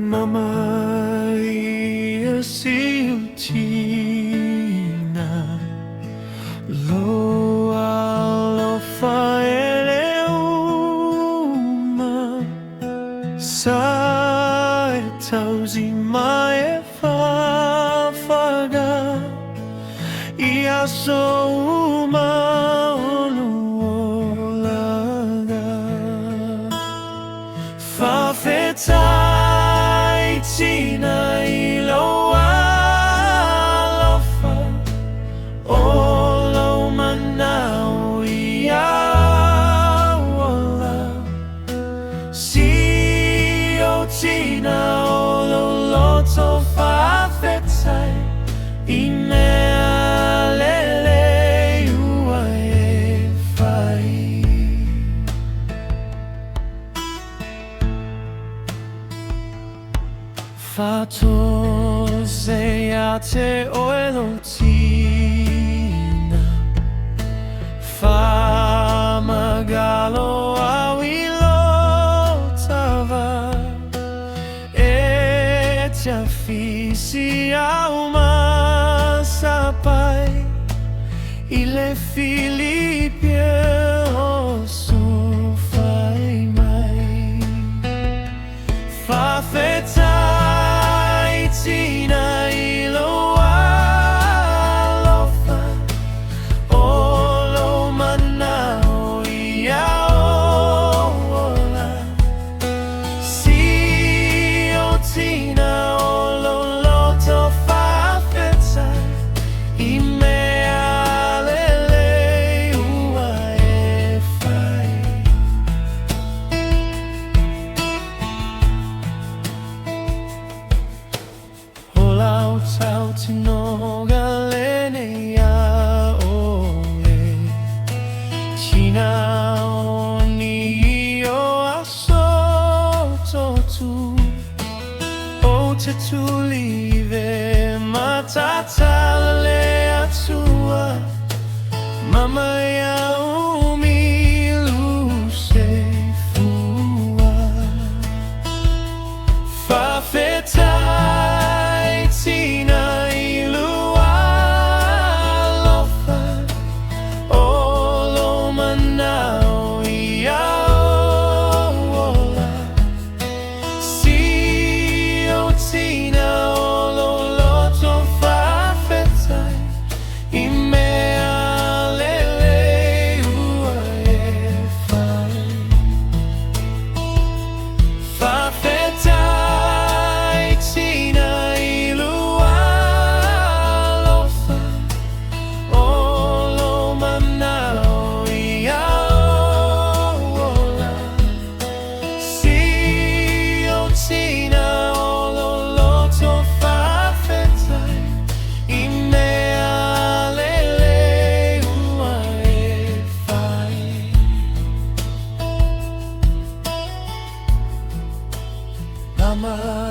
Mama ia siutina lo alofa ele uma sa e tausi mai e fafaga ia so uma oluolaga fafetai tina iloa alofa olo manau ia wala si o tina olo loto fafetai i mea lele ua e fai Fatose a te oelo tina Fa magalo a wilo tava E te affisi a uma sapai I le Filippie o su fai mai Fa fetai tina iloa alofa olo manao ia ola si o tina olo loto fa fetai i mea lele ua e fai Lau tau tino galene ia ole Tina oni o aso totu O te tulive matata le atua Mama ia umilu se fua Fafetai tina ilua alofa olo manao ia ola si o tina olo loto fafetai i mea lele ua e fai Fafetai tina ilua alofa olo manao ia ola si o tina olo loto fafetai i mea lele ua e fai Mama